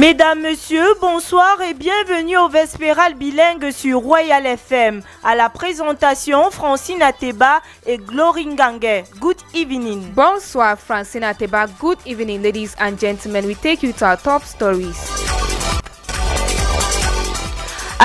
Mesdames, Messieurs, bonsoir et bienvenue au Vespéral Bilingue sur Royal FM. À la présentation, Francine Ateba et Glory Gangue. Good evening. Bonsoir, Francine Ateba. Good evening, ladies and gentlemen. We take you to our top stories.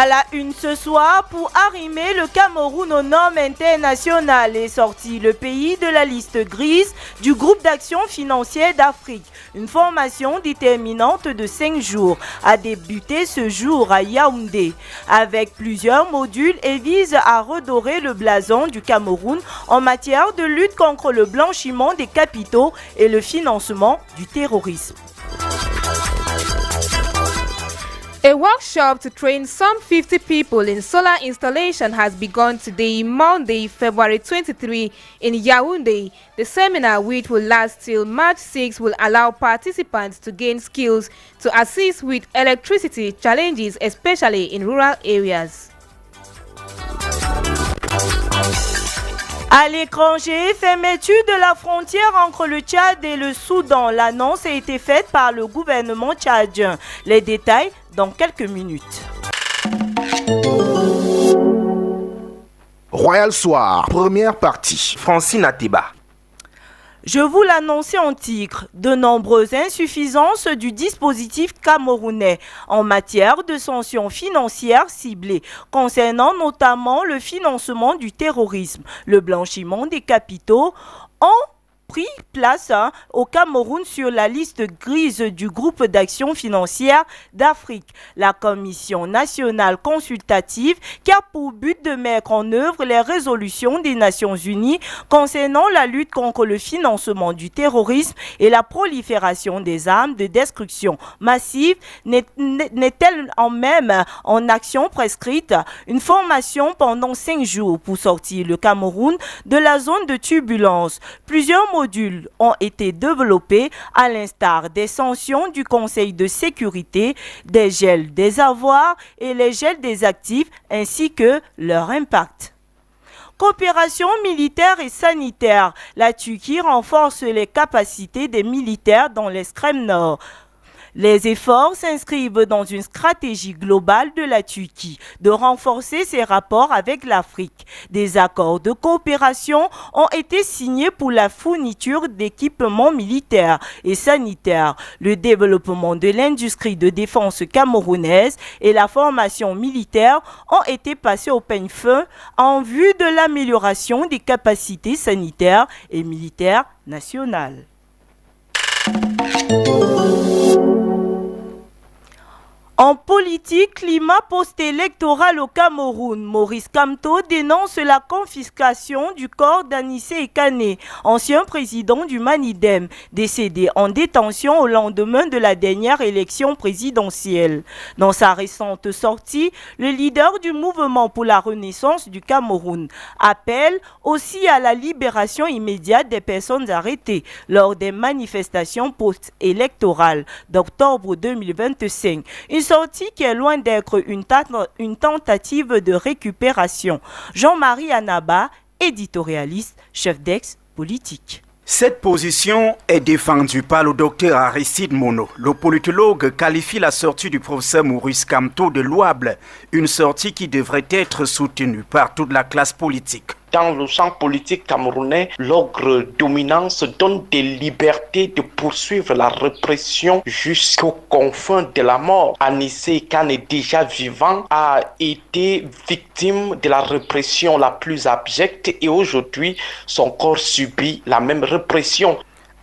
À la une ce soir, pour arrimer le Cameroun aux normes internationales est sorti le pays de la liste grise du groupe d'action financière d'Afrique. Une formation déterminante de 5 jours a débuté ce jour à Yaoundé avec plusieurs modules et vise à redorer le blason du Cameroun en matière de lutte contre le blanchiment des capitaux et le financement du terrorisme. A workshop to train some 50 people in solar installation has begun today, Monday, February 23, in Yaoundé. The seminar, which will last till March 6, will allow participants to gain skills to assist with electricity challenges, especially in rural areas. À l'étranger, fermeture de la frontière entre le Tchad et le Soudan. L'annonce a été faite par le gouvernement tchadien. Les détails dans quelques minutes. Royal Soir, première partie. Francine Ateba. Je vous l'annonçais en titre, de nombreuses insuffisances du dispositif camerounais en matière de sanctions financières ciblées, concernant notamment le financement du terrorisme, le blanchiment des capitaux, ont pris place au Cameroun sur la liste grise du groupe d'action financière d'Afrique, la Commission nationale consultative qui a pour but de mettre en œuvre les résolutions des Nations Unies concernant la lutte contre le financement du terrorisme et la prolifération des armes de destruction massive. N'est-elle en même en action prescrite une formation pendant 5 jours pour sortir le Cameroun de la zone de turbulence. Plusieurs modules ont été développés à l'instar des sanctions du Conseil de sécurité, des gels des avoirs et les gels des actifs ainsi que leur impact. Coopération militaire et sanitaire. La Turquie renforce les capacités des militaires dans l'extrême nord. Les efforts s'inscrivent dans une stratégie globale de la Turquie de renforcer ses rapports avec l'Afrique. Des accords de coopération ont été signés pour la fourniture d'équipements militaires et sanitaires, le développement de l'industrie de défense camerounaise et la formation militaire ont été passés au peigne fin en vue de l'amélioration des capacités sanitaires et militaires nationales. En politique, climat post-électoral au Cameroun, Maurice Kamto dénonce la confiscation du corps d'Anissé Ekane, ancien président du Manidem, décédé en détention au lendemain de la dernière élection présidentielle. Dans sa récente sortie, le leader du mouvement pour la renaissance du Cameroun appelle aussi à la libération immédiate des personnes arrêtées lors des manifestations post-électorales d'octobre 2025. Une sortie qui est loin d'être une tentative de récupération. Jean-Marie Anaba, éditorialiste, chef d'ex politique. Cette position est défendue par le docteur Aristide Mono. Le politologue qualifie la sortie du professeur Maurice Kamto de louable, une sortie qui devrait être soutenue par toute la classe politique. Dans le champ politique camerounais, l'ogre dominant se donne des libertés de poursuivre la répression jusqu'aux confins de la mort. Anissé Ekane, déjà vivant, a été victime de la répression la plus abjecte et aujourd'hui, son corps subit la même répression.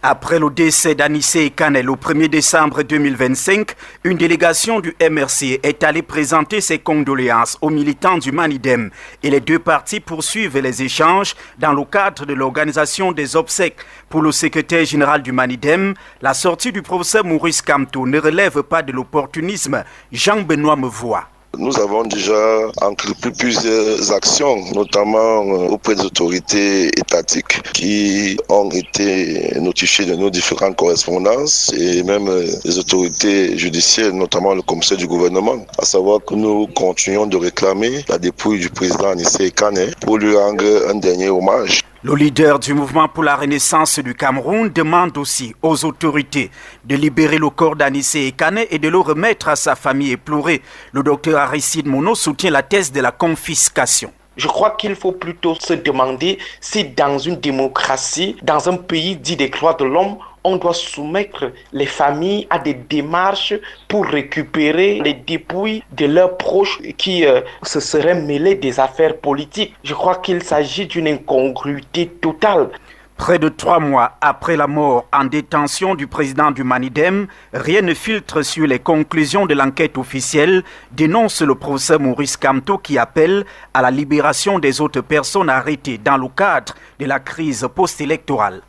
Après le décès d'Anissé Ekane le 1er décembre 2025, une délégation du MRC est allée présenter ses condoléances aux militants du Manidem et les deux parties poursuivent les échanges dans le cadre de l'organisation des obsèques. Pour le secrétaire général du Manidem, la sortie du professeur Maurice Kamto ne relève pas de l'opportunisme. Jean-Benoît Mevois. Nous avons déjà entrepris plusieurs actions, notamment auprès des autorités étatiques qui ont été notifiées de nos différentes correspondances et même les autorités judiciaires, notamment le commissaire du gouvernement, à savoir que nous continuons de réclamer la dépouille du président Anissé Ekane pour lui rendre un dernier hommage. Le leader du mouvement pour la renaissance du Cameroun demande aussi aux autorités de libérer le corps d'Anissé Ekane et de le remettre à sa famille éplorée. Le docteur Aristide Mono soutient la thèse de la confiscation. Je crois qu'il faut plutôt se demander si dans une démocratie, dans un pays dit des droits de l'homme, on doit soumettre les familles à des démarches pour récupérer les dépouilles de leurs proches qui se seraient mêlés des affaires politiques. Je crois qu'il s'agit d'une incongruité totale. Près de 3 mois après la mort en détention du président du Manidem, rien ne filtre sur les conclusions de l'enquête officielle, dénonce le professeur Maurice Kamto qui appelle à la libération des autres personnes arrêtées dans le cadre de la crise post-électorale.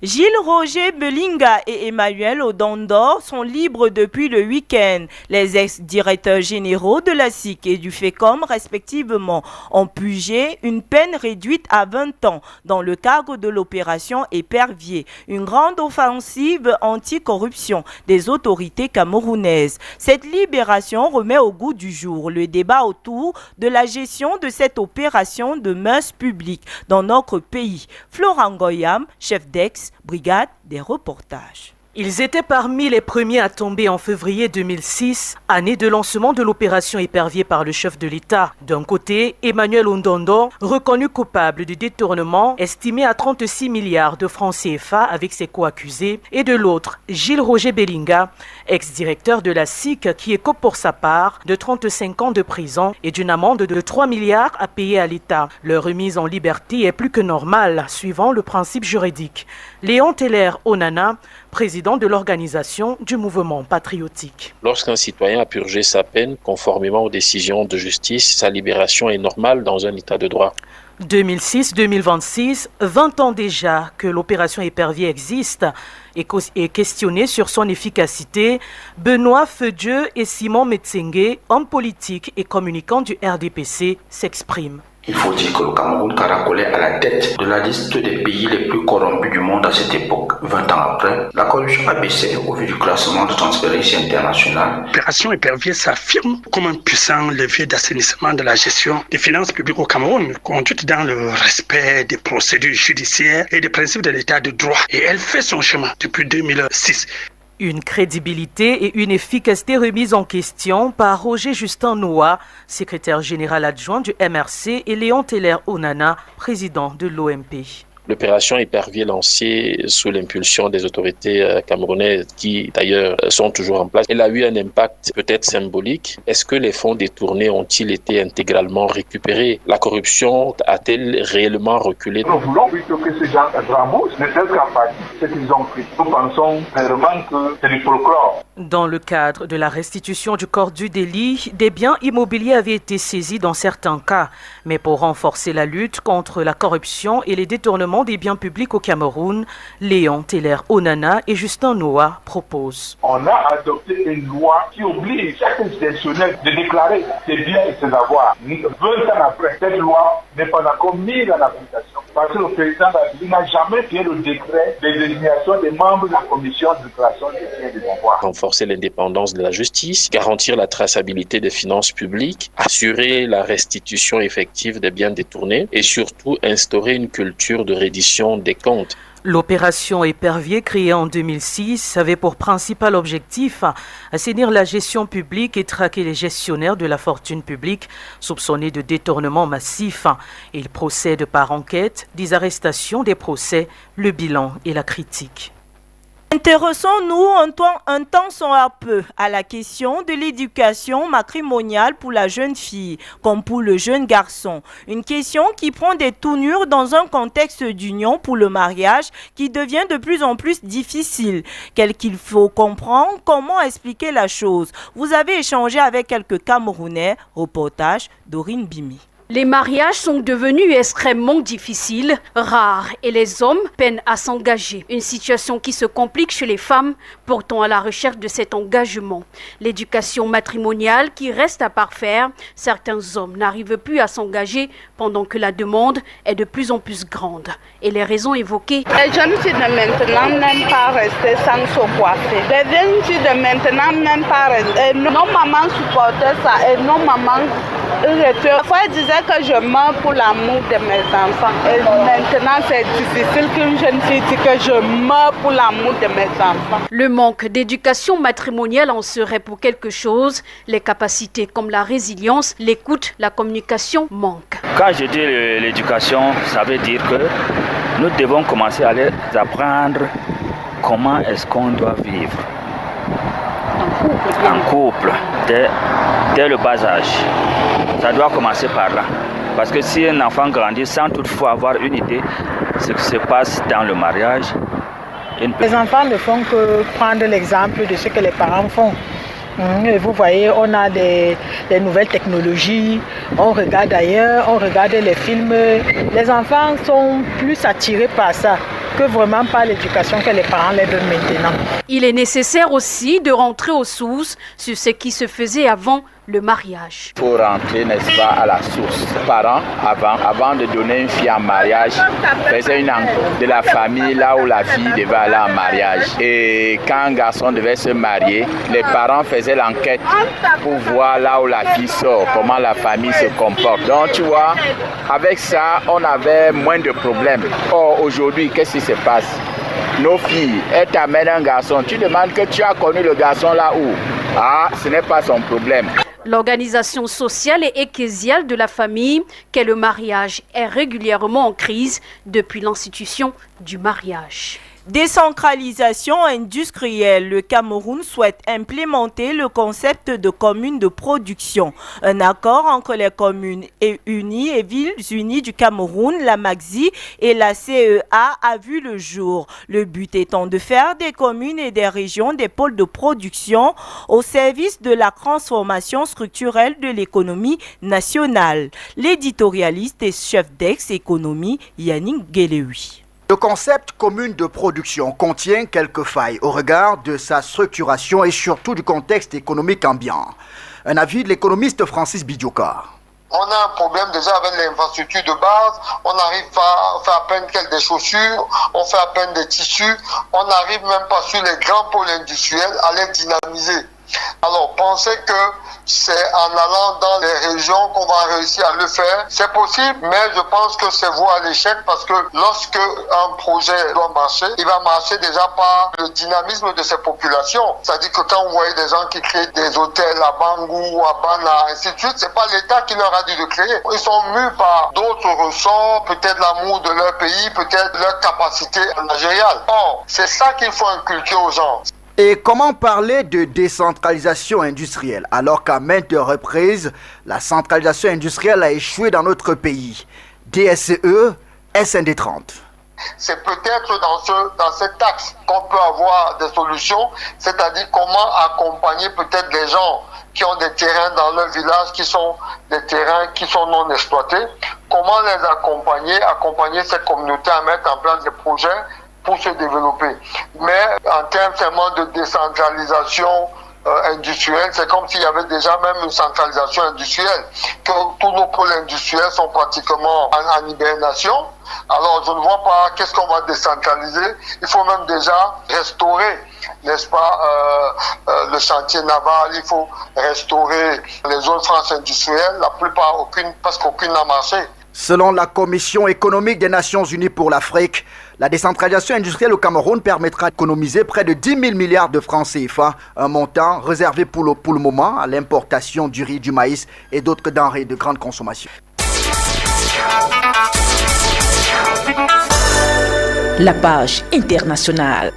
Gilles Roger Bilingue et Emmanuel Odondor sont libres depuis le week-end. Les ex-directeurs généraux de la SIC et du FECOM, respectivement, ont purgé une peine réduite à 20 ans dans le cadre de l'opération Épervier, une grande offensive anticorruption des autorités camerounaises. Cette libération remet au goût du jour le débat autour de la gestion de cette opération de mœurs publiques dans notre pays. Florent Goyam, chef d'ex, brigade des reportages. Ils étaient parmi les premiers à tomber en février 2006, année de lancement de l'opération Épervier par le chef de l'État. D'un côté, Emmanuel Ondondo, reconnu coupable de détournement estimé à 36 milliards de francs CFA avec ses co-accusés, et de l'autre, Gilles Roger Bilingue, ex-directeur de la SIC, qui écope pour sa part de 35 ans de prison et d'une amende de 3 milliards à payer à l'État. Leur remise en liberté est plus que normale, suivant le principe juridique. Léon Teller Onana, président de l'organisation du mouvement patriotique. Lorsqu'un citoyen a purgé sa peine conformément aux décisions de justice, sa libération est normale dans un état de droit. 2006-2026, 20 ans déjà que l'opération Épervier existe et questionné sur son efficacité, Benoît Feudieu et Simon Metsengue, hommes politiques et communicants du RDPC, s'expriment. Il faut dire que le Cameroun caracolait à la tête de la liste des pays les plus corrompus du monde à cette époque. 20 ans après, la corruption a baissé au vu du classement de Transparency International. L'opération Épervier s'affirme comme un puissant levier d'assainissement de la gestion des finances publiques au Cameroun, conduite dans le respect des procédures judiciaires et des principes de l'état de droit. Et elle fait son chemin depuis 2006. Une crédibilité et une efficacité remises en question par Roger Justin Noah, secrétaire général adjoint du MRC, et Léon Teller Onana, président de l'OMP. L'opération Épervier lancée sous l'impulsion des autorités camerounaises qui d'ailleurs sont toujours en place, elle a eu un impact peut-être symbolique. Est-ce que les fonds détournés ont-ils été intégralement récupérés? La corruption a-t-elle réellement reculé? Nous voulons plutôt que ces gens remboursent, ne serait-ce qu'en partie ce qu'ils ont pris. Nous pensons vraiment que c'est du folklore. Dans le cadre de la restitution du corps du délit, des biens immobiliers avaient été saisis dans certains cas. Mais pour renforcer la lutte contre la corruption et les détournements des biens publics au Cameroun, Léon Teller Onana et Justin Noah proposent. On a adopté une loi qui oblige chaque gestionnaire de déclarer ses biens et ses avoirs. 20 ans après, cette loi n'est pas encore mise en application. Parce que le président de la République n'a jamais fait le décret de désignation des membres de la commission de déclaration des biens et des avoirs. Renforcer l'indépendance de la justice, garantir la traçabilité des finances publiques, assurer la restitution effective des biens détournés et surtout instaurer une culture de reddition des comptes. L'opération Épervier, créée en 2006, avait pour principal objectif assainir la gestion publique et traquer les gestionnaires de la fortune publique soupçonnés de détournement massif. Il procède par enquête, des arrestations, des procès, le bilan et la critique. Intéressons-nous un temps soit peu à la question de l'éducation matrimoniale pour la jeune fille comme pour le jeune garçon. Une question qui prend des tournures dans un contexte d'union pour le mariage qui devient de plus en plus difficile. Qu'il faut comprendre comment expliquer la chose. Vous avez échangé avec quelques Camerounais. Reportage Dorine Bimi. Les mariages sont devenus extrêmement difficiles, rares et les hommes peinent à s'engager. Une situation qui se complique chez les femmes, pourtant à la recherche de cet engagement. L'éducation matrimoniale qui reste à parfaire, certains hommes n'arrivent plus à s'engager pendant que la demande est de plus en plus grande. Et les raisons évoquées. Les jeunes filles de maintenant n'aiment pas rester sans se coiffer. Les jeunes filles de maintenant n'aiment pas rester. Et nos mamans supportaient ça et nos mamans Parfois, elle disait que je meurs pour l'amour de mes enfants. Et maintenant, c'est difficile qu'une jeune fille dise que je meurs pour l'amour de mes enfants. Le manque d'éducation matrimoniale en serait pour quelque chose. Les capacités comme la résilience, l'écoute, la communication manquent. Quand je dis l'éducation, ça veut dire que nous devons commencer à les apprendre comment est-ce qu'on doit vivre en couple dès le bas âge. Ça doit commencer par là. Parce que si un enfant grandit sans toutefois avoir une idée de ce qui se passe dans le mariage, les enfants ne font que prendre l'exemple de ce que les parents font. Et vous voyez, on a des nouvelles technologies, on regarde ailleurs, on regarde les films. Les enfants sont plus attirés par ça que vraiment par l'éducation que les parents leur donnent maintenant. Il est nécessaire aussi de rentrer aux sources sur ce qui se faisait avant le mariage. Il faut rentrer, n'est-ce pas, à la source. Les parents, avant de donner une fille en mariage, faisaient une enquête de la famille là où la fille devait aller en mariage. Et quand un garçon devait se marier, les parents faisaient l'enquête pour voir là où la fille sort, comment la famille se comporte. Donc tu vois, avec ça, on avait moins de problèmes. Or, aujourd'hui, qu'est-ce qui se passe? Nos filles, elles t'amènent un garçon, tu demandes que tu as connu le garçon là où? Ah, ce n'est pas son problème. L'organisation sociale et ecclésiale de la famille, qu'est le mariage, est régulièrement en crise depuis l'institution du mariage. Décentralisation industrielle. Le Cameroun souhaite implémenter le concept de commune de production. Un accord entre les communes unies et villes unies du Cameroun, la MAXI et la CEA a vu le jour. Le but étant de faire des communes et des régions des pôles de production au service de la transformation structurelle de l'économie nationale. L'éditorialiste et chef d'ex-économie Yannick Guéléoui. Le concept commune de production contient quelques failles au regard de sa structuration et surtout du contexte économique ambiant. Un avis de l'économiste Francis Bidioka. On a un problème déjà avec l'infrastructure de base, on n'arrive pas à faire à peine des chaussures, on fait à peine des tissus, on n'arrive même pas sur les grands pôles industriels à les dynamiser. Alors, pensez que c'est en allant dans les régions qu'on va réussir à le faire. C'est possible, mais je pense que c'est voie à l'échec parce que lorsque un projet doit marcher, il va marcher déjà par le dynamisme de ces populations. C'est-à-dire que quand vous voyez des gens qui créent des hôtels à Bangou, à Bana, ainsi de suite, c'est pas l'État qui leur a dit de créer. Ils sont mus par d'autres ressorts, peut-être l'amour de leur pays, peut-être leur capacité managériale. Or, c'est ça qu'il faut inculquer aux gens. Et comment parler de décentralisation industrielle alors qu'à maintes reprises, la centralisation industrielle a échoué dans notre pays? DSCE, SND 30. C'est peut-être dans cet axe qu'on peut avoir des solutions, c'est-à-dire comment accompagner peut-être des gens qui ont des terrains dans leur village qui sont des terrains qui sont non exploités, comment les accompagner ces communautés à mettre en place des projets pour se développer. Mais en termes seulement de décentralisation industrielle, c'est comme s'il y avait déjà même une centralisation industrielle, que tous nos pôles industriels sont pratiquement en hibernation. Alors je ne vois pas qu'est-ce qu'on va décentraliser. Il faut même déjà restaurer, n'est-ce pas, le chantier naval, il faut restaurer les zones franches industrielles. La plupart, presque aucune n'a marché. Selon la Commission économique des Nations Unies pour l'Afrique, la décentralisation industrielle au Cameroun permettra d'économiser près de 10 000 milliards de francs CFA, un montant réservé pour le moment à l'importation du riz, du maïs et d'autres denrées de grande consommation. La page internationale.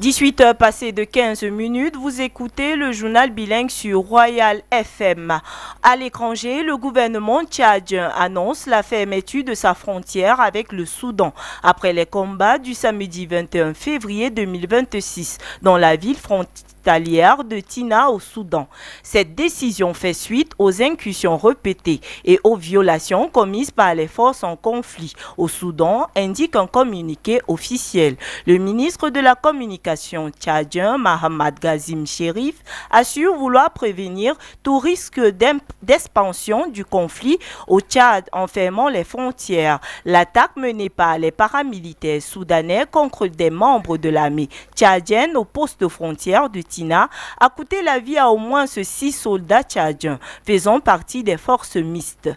18h passées de 15 minutes, vous écoutez le journal bilingue sur Royal FM. À l'étranger, le gouvernement tchadien annonce la fermeture de sa frontière avec le Soudan après les combats du samedi 21 février 2026 dans la ville frontalière de Tina au Soudan. Cette décision fait suite aux incursions répétées et aux violations commises par les forces en conflit au Soudan, indique un communiqué officiel. Le ministre de la Communication communication tchadien, Mahamad Gazim Sherif, assure vouloir prévenir tout risque d'expansion du conflit au Tchad en fermant les frontières. L'attaque menée par les paramilitaires soudanais contre des membres de l'armée tchadienne au poste de frontière de Tina a coûté la vie à au moins 6 soldats tchadiens, faisant partie des forces mixtes.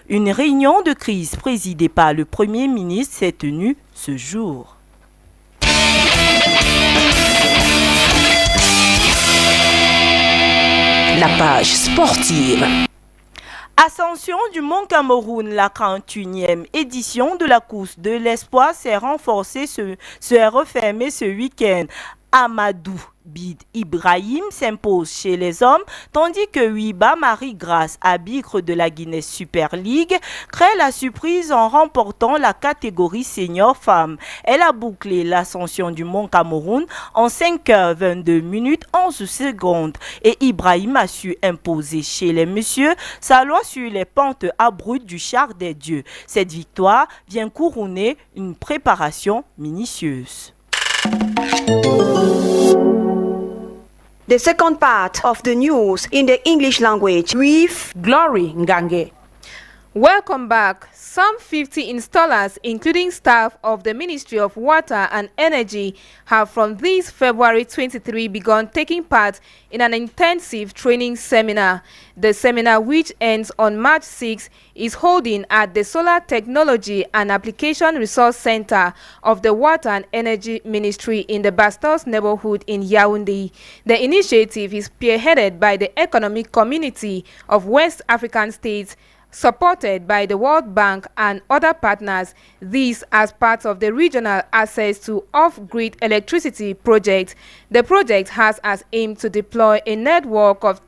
Une réunion de crise présidée par le Premier ministre s'est tenue ce jour. La page sportive. Ascension du Mont Cameroun, la 41e édition de la course de l'espoir s'est refermée ce week-end. Amadou Bid Ibrahim s'impose chez les hommes, tandis que Wiba Marie-Grâce, arbitre de la Guinness Super League, crée la surprise en remportant la catégorie senior femme. Elle a bouclé l'ascension du Mont Cameroun en 5h22 minutes 11 secondes et Ibrahim a su imposer chez les messieurs sa loi sur les pentes abruptes du char des dieux. Cette victoire vient couronner une préparation minutieuse. The second part of the news in the English language with Glory Ngange. Welcome back. Some 50 installers, including staff of the Ministry of Water and Energy, have from this February 23 begun taking part in an intensive training seminar. The seminar, which ends on March 6, is holding at the Solar Technology and Application Resource Center of the Water and Energy Ministry in the Bastos neighborhood in Yaoundé. The initiative is spearheaded by the Economic Community of West African States, supported by the World Bank and other partners. This as part of the Regional Access to Off-Grid Electricity project. The project has as aim to deploy a network of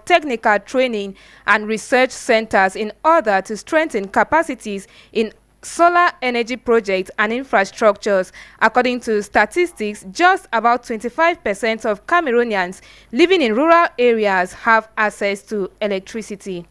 technical training and research centers in order to strengthen capacities in solar energy projects and infrastructures. According to statistics, just about 25% of Cameroonians living in rural areas have access to electricity.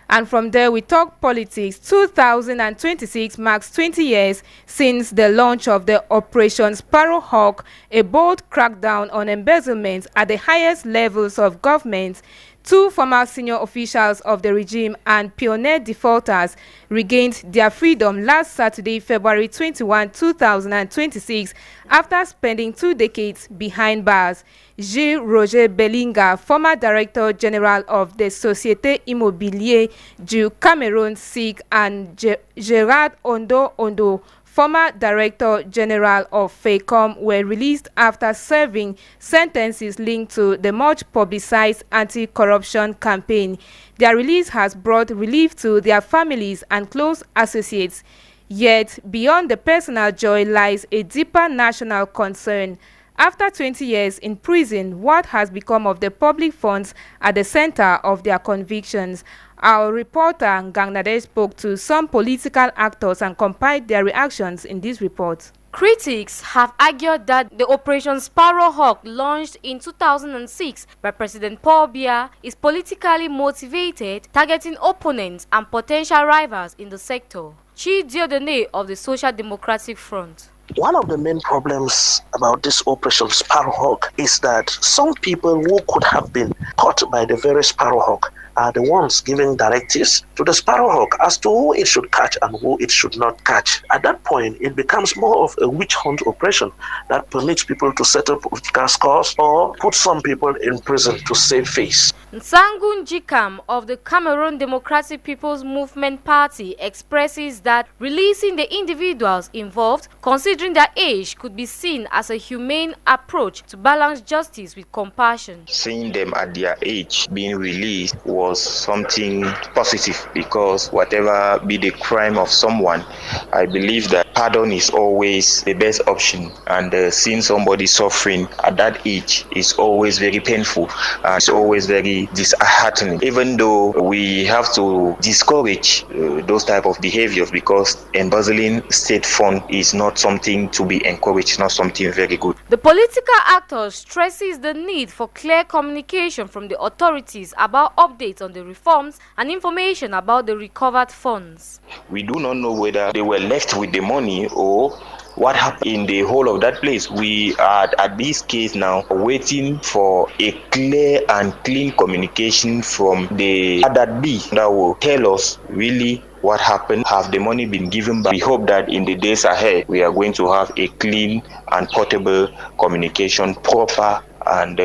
And from there, we talk politics. 2026 marks 20 years since the launch of the Operation Sparrowhawk, a bold crackdown on embezzlement at the highest levels of government. Two former senior officials of the regime and pioneer defaulters regained their freedom last Saturday, February 21, 2026, after spending 2 decades behind bars. Gilles-Roger Bellinga, former Director General of the Société Immobilier du Cameroun SIC, and Gérard Ondo, former Director General of FECOM, were released after serving sentences linked to the much publicized anti-corruption campaign. Their release has brought relief to their families and close associates. Yet, beyond the personal joy lies a deeper national concern. After 20 years in prison, what has become of the public funds at the center of their convictions? Our reporter Gangnade spoke to some political actors and compiled their reactions in this report. Critics have argued that the Operation Sparrowhawk, launched in 2006 by President Paul Biya, is politically motivated, targeting opponents and potential rivals in the sector. Chi Diodene of the Social Democratic Front. One of the main problems about this Operation Sparrowhawk is that some people who could have been caught by the very Sparrowhawk are the ones giving directives to the Sparrowhawk as to who it should catch and who it should not catch. At that point, it becomes more of a witch hunt operation that permits people to settle political scores or put some people in prison to save face. Nsangun Jikam of the Cameroon Democratic People's Movement Party expresses that releasing the individuals involved, considering their age, could be seen as a humane approach to balance justice with compassion. Seeing them at their age being released was something positive, because whatever be the crime of someone, I believe that pardon is always the best option, and seeing somebody suffering at that age is always very painful and it's always very disheartening, even though we have to discourage those type of behaviors, because embezzling state fund is not something to be encouraged, not something very good. The political actor stresses the need for clear communication from the authorities about updates updates on the reforms and information about the recovered funds. We do not know whether they were left with the money or what happened in the whole of that place. We are at this case now waiting for a clear and clean communication from the that B that will tell us really what happened. Have the money been given back? We hope that in the days ahead we are going to have a clean and portable communication, proper, and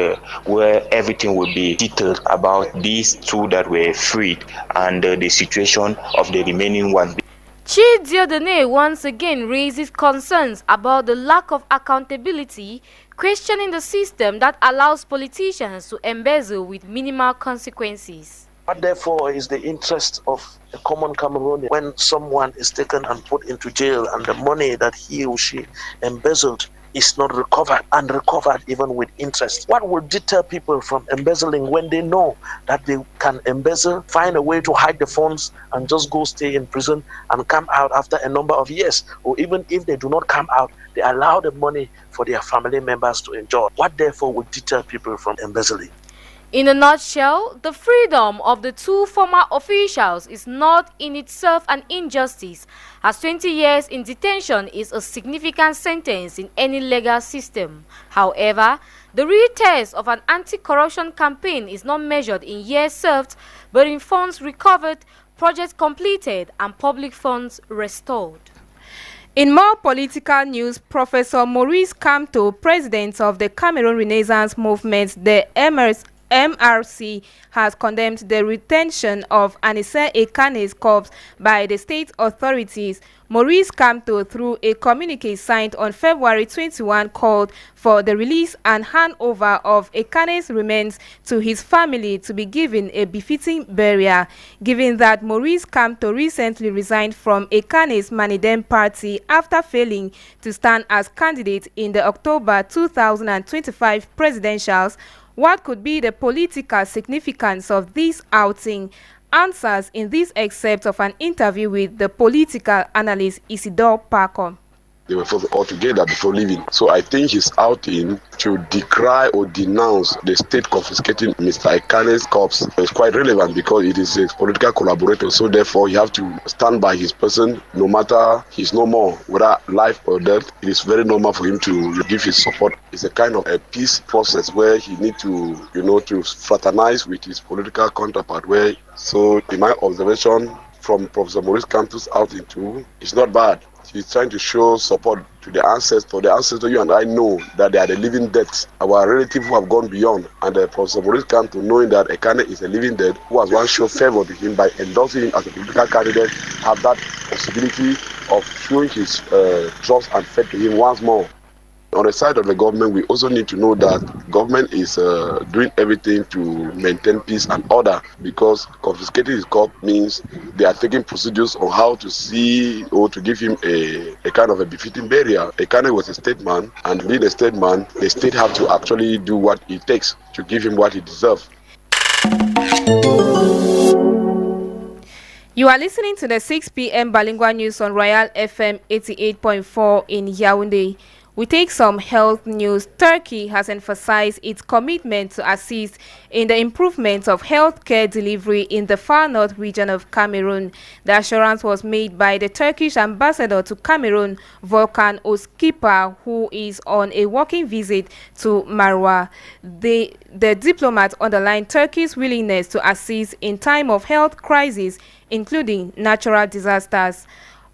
where everything will be detailed about these two that were freed and the situation of the remaining ones. Chief Diodene once again raises concerns about the lack of accountability, questioning the system that allows politicians to embezzle with minimal consequences. What therefore is the interest of a common Cameroonian when someone is taken and put into jail and the money that he or she embezzled is not recovered, and recovered even with interest? What will deter people from embezzling when they know that they can embezzle, find a way to hide the funds and just go stay in prison and come out after a number of years? Or even if they do not come out, they allow the money for their family members to enjoy. What therefore would deter people from embezzling? In a nutshell, the freedom of the two former officials is not in itself an injustice, as 20 years in detention is a significant sentence in any legal system. However, the real test of an anti-corruption campaign is not measured in years served, but in funds recovered, projects completed, and public funds restored. In more political news, Professor Maurice Kamto, president of the Cameroon Renaissance Movement, the MRC, has condemned the retention of Anise Ekane's corpse by the state authorities. Maurice Kamto, through a communique signed on February 21, called for the release and handover of Ekane's remains to his family to be given a befitting burial. Given that Maurice Kamto recently resigned from Ekane's Manidem party after failing to stand as candidate in the October 2025 presidentials, what could be the political significance of this outing? Answers in this excerpt of an interview with the political analyst Isidore Parker. They were all together before leaving. So I think his outing to decry or denounce the state confiscating Mr. Ekane's corpse is quite relevant because it is a political collaborator. So therefore, you have to stand by his person no matter he's no more, whether life or death. It is very normal for him to give his support. It's a kind of a peace process where he needs to, to fraternize with his political counterpart. So in my observation from Professor Maurice Kamto's outing too, it's not bad. He's trying to show support to the ancestors. The ancestors, you and I know that they are the living dead. Our relatives who have gone beyond. And Professor Maurice Kamto, knowing that Ekane is a living dead, who has once shown favor to him by endorsing him as a political candidate, have that possibility of showing his trust and faith to him once more. On the side of the government, we also need to know that government is doing everything to maintain peace and order, because confiscating his corpse means they are taking procedures on how to see or to give him a kind of a befitting burial. Ekane was a statesman, and being a statesman, the state have to actually do what it takes to give him what he deserves. You are listening to the 6 p.m. Bilingual News on Royal FM 88.4 in Yaoundé. We take some health news. Turkey has emphasized its commitment to assist in the improvement of healthcare delivery in the far north region of Cameroon. The assurance was made by the Turkish ambassador to Cameroon, Volkan Oskipa, who is on a working visit to Marwa. The diplomat underlined Turkey's willingness to assist in time of health crisis, including natural disasters.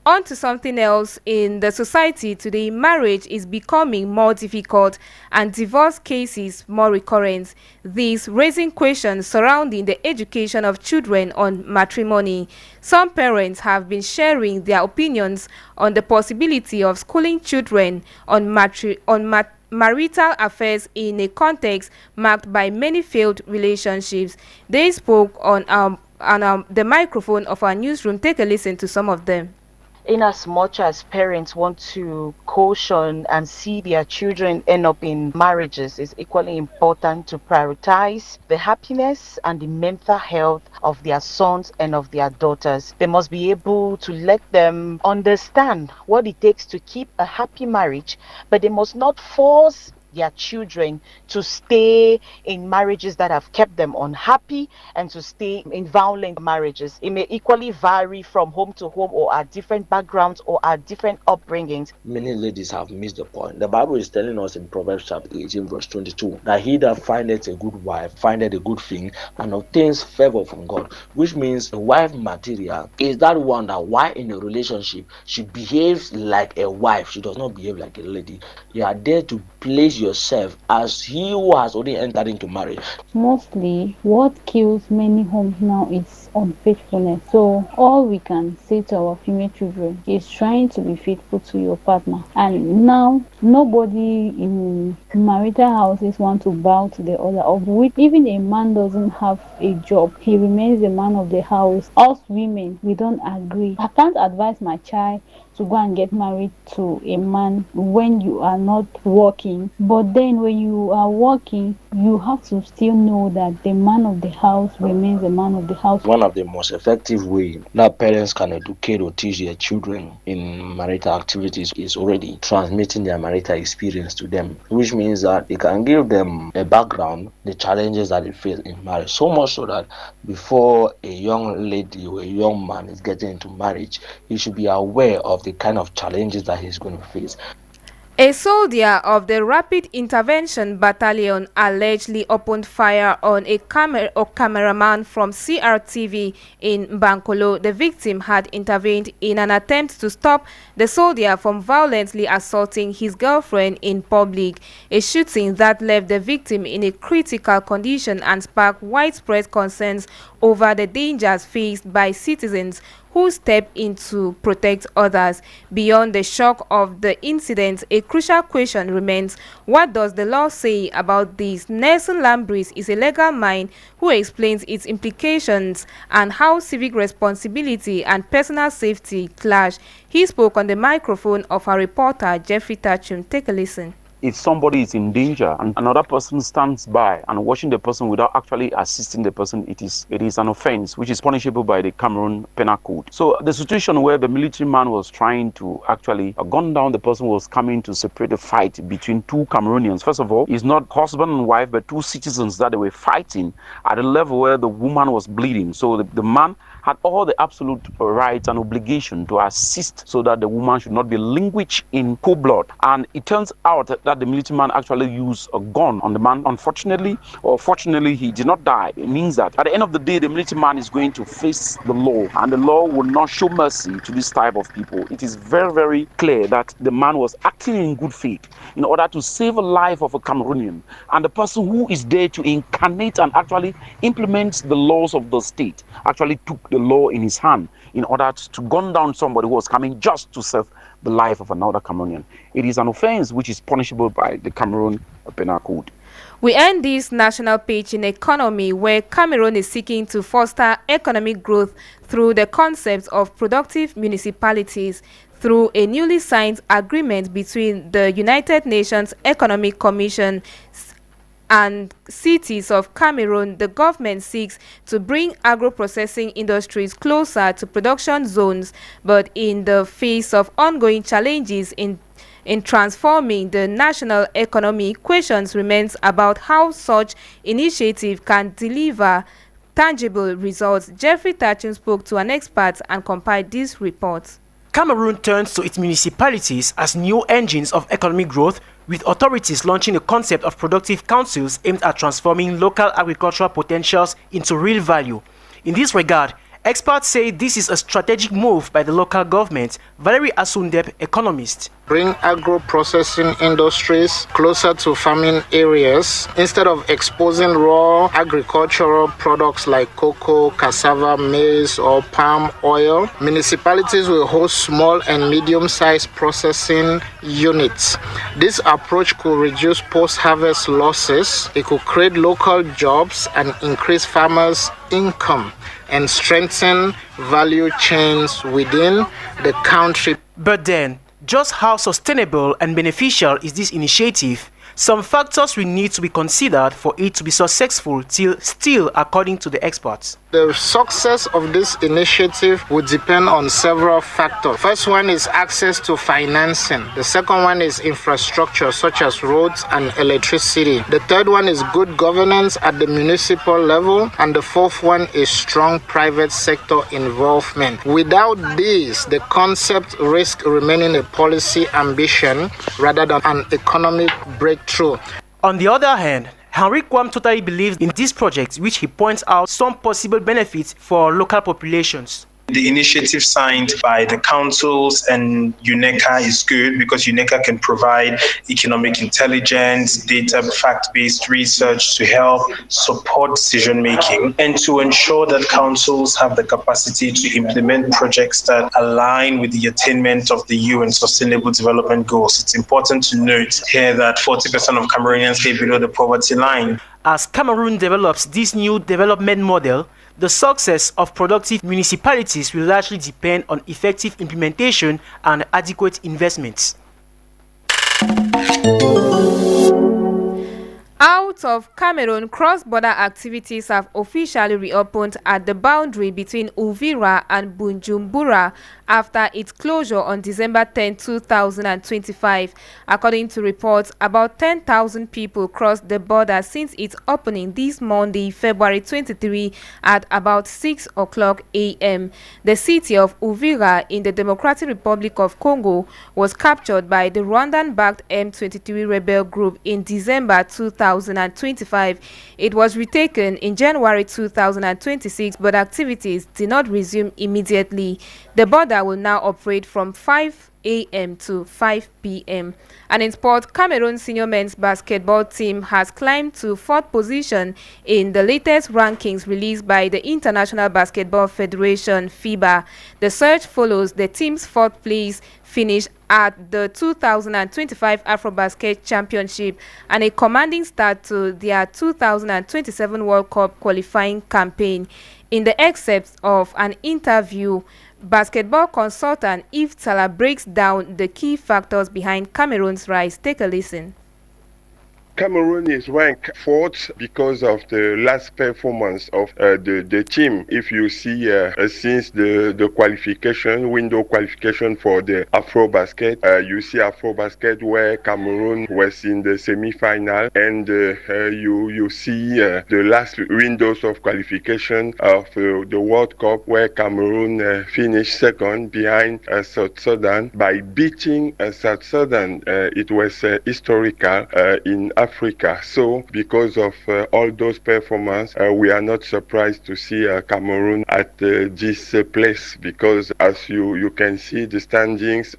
On to something else. In the society today, marriage is becoming more difficult and divorce cases more recurrent. This raising questions surrounding the education of children on matrimony. Some parents have been sharing their opinions on the possibility of schooling children on marital affairs in a context marked by many failed relationships. They spoke on the microphone of our newsroom. Take a listen to some of them. In as much as parents want to caution and see their children end up in marriages, it's equally important to prioritize the happiness and the mental health of their sons and of their daughters. They must be able to let them understand what it takes to keep a happy marriage, but they must not force their children to stay in marriages that have kept them unhappy and to stay in violent marriages. It may equally vary from home to home or at different backgrounds or at different upbringings. Many ladies have missed the point. The Bible is telling us in Proverbs chapter 18 verse 22 that he that findeth a good wife findeth a good thing and obtains favor from God, which means a wife material is that one that while in a relationship she behaves like a wife, she does not behave like a lady. You are there to place yourself as he who has already entered into marriage. Mostly what kills many homes now is unfaithfulness. So all we can say to our female children is trying to be faithful to your partner. And now nobody in marital houses want to bow to the other, of which even a man doesn't have a job, he remains the man of the house. Us women, we don't agree. I can't advise my child to go and get married to a man when you are not working, but then when you are working, you have to still know that the man of the house remains the man of the house. One of the most effective ways that parents can educate or teach their children in marital activities is already transmitting their marital experience to them, which means that it can give them a background, the challenges that they face in marriage, so much so that before a young lady or a young man is getting into marriage, he should be aware of the kind of challenges that he's going to face. A soldier of the Rapid Intervention Battalion allegedly opened fire on a cameraman from CRTV in Bankolo. The victim had intervened in an attempt to stop the soldier from violently assaulting his girlfriend in public, a shooting that left the victim in a critical condition and sparked widespread concerns over the dangers faced by citizens who step in to protect others. Beyond the shock of the incident, a crucial question remains: what does the law say about this? Nelson Lambris is a legal mind who explains its implications and how civic responsibility and personal safety clash. He spoke on the microphone of our reporter Jeffrey Tachum. Take a listen. If somebody is in danger and another person stands by and watching the person without actually assisting the person, it is an offense which is punishable by the Cameroon Penal Code. So the situation where the military man was trying to actually gun down the person who was coming to separate the fight between two Cameroonians, first of all, is not husband and wife but two citizens that they were fighting at a level where the woman was bleeding. So the man had all the absolute rights and obligation to assist so that the woman should not be languished in cold blood. And it turns out that the military man actually used a gun on the man. Unfortunately or fortunately, he did not die. It means that at the end of the day, the military man is going to face the law, and the law will not show mercy to this type of people. It is very, very clear that the man was acting in good faith in order to save a life of a Cameroonian, and the person who is there to incarnate and actually implement the laws of the state actually took the law in his hand in order to gun down somebody who was coming just to save the life of another Cameroonian. It is an offense which is punishable by the Cameroon Penal Code. We end this national page in economy, where Cameroon is seeking to foster economic growth through the concept of productive municipalities. Through a newly signed agreement between the United Nations Economic Commission and cities of Cameroon, the government seeks to bring agro-processing industries closer to production zones, but in the face of ongoing challenges in transforming the national economy, questions remains about how such initiative can deliver tangible results. Jeffrey Tachum spoke to an expert and compiled this report. Cameroon turns to its municipalities as new engines of economic growth, with authorities launching a concept of productive councils aimed at transforming local agricultural potentials into real value. In this regard, experts say this is a strategic move by the local government. Valerie Asundep, economist. Bring agro-processing industries closer to farming areas instead of exposing raw agricultural products like cocoa, cassava, maize, or palm oil. Municipalities will host small and medium-sized processing units. This approach could reduce post-harvest losses. It could create local jobs and increase farmers' income and strengthen value chains within the country. But then, just how sustainable and beneficial is this initiative? Some factors will need to be considered for it to be successful, still according to the experts. The success of this initiative would depend on several factors. First one is access to financing. The second one is infrastructure such as roads and electricity. The third one is good governance at the municipal level. And the fourth one is strong private sector involvement. Without these, the concept risks remaining a policy ambition rather than an economic breakthrough. On the other hand, Henry Kwam totally believes in this project, which he points out some possible benefits for local populations. The initiative signed by the councils and UNECA is good because UNECA can provide economic intelligence, data, fact-based research to help support decision-making and to ensure that councils have the capacity to implement projects that align with the attainment of the UN Sustainable Development Goals. It's important to note here that 40% of Cameroonians live below the poverty line. As Cameroon develops this new development model, the success of productive municipalities will largely depend on effective implementation and adequate investments. Out of Cameroon, cross-border activities have officially reopened at the boundary between Uvira and Bujumbura after its closure on December 10, 2025. According to reports, about 10,000 people crossed the border since its opening this Monday, February 23, at about 6 o'clock a.m. The city of Uvira in the Democratic Republic of Congo was captured by the Rwandan-backed M23 rebel group in December 2025. It was retaken in January 2026, but activities did not resume immediately. The border will now operate from 5 a.m. to 5 p.m. And in sport, Cameroon's senior men's basketball team has climbed to 4th position in the latest rankings released by the International Basketball Federation, FIBA. The surge follows the team's 4th place finish at the 2025 Afrobasket Championship and a commanding start to their 2027 World Cup qualifying campaign. In the excerpt of an interview, basketball consultant Yves Tala breaks down the key factors behind Cameroon's rise. Take a listen. Cameroon is ranked 4th because of the last performance of the team. If you see since the qualification, window qualification for the Afrobasket, you see Afrobasket where Cameroon was in the semi-final, and you see the last windows of qualification of the World Cup where Cameroon finished 2nd behind South Sudan by beating South Sudan. It was historical in Africa. So because of all those performances, we are not surprised to see Cameroon at this place, because as you can see, the standings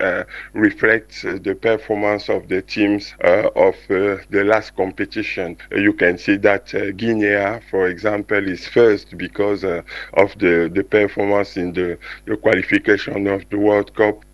reflect the performance of the teams of the last competition. You can see that Guinea, for example, is 1st because of the performance in the qualification of the World Cup.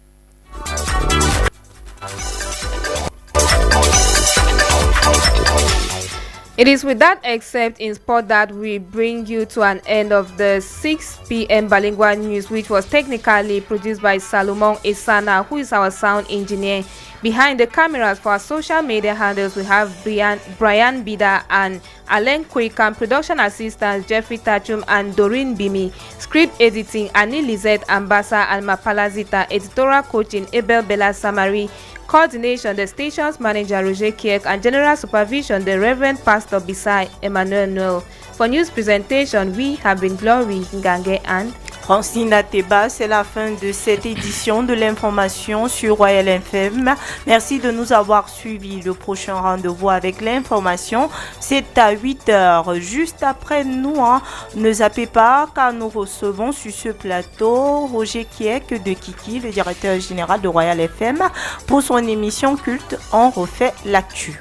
It is with that excerpt in sport that we bring you to an end of the 6 p.m. bilingual news, which was technically produced by Salomon Esana, who is our sound engineer. Behind the cameras for our social media handles, we have Brian Bida and Alain Kwekam, production assistants Jeffrey Tachum and Doreen Bimi, script editing Annie Lizette Ambassa and Mapalazita, editorial coaching Abel Bella Samari, coordination the station's manager Roger Kiek, and general supervision the Reverend Pastor Bisai Emmanuel Noel. For news presentation, we have been Glory Ngange and Francine Ateba. C'est la fin de cette édition de l'information sur Royal FM. Merci de nous avoir suivis. Le prochain rendez-vous avec l'information, c'est à 8h. Juste après nous, ne zappez pas, car nous recevons sur ce plateau Roger Kiek de Kiki, le directeur général de Royal FM, pour son émission culte On refait l'actu.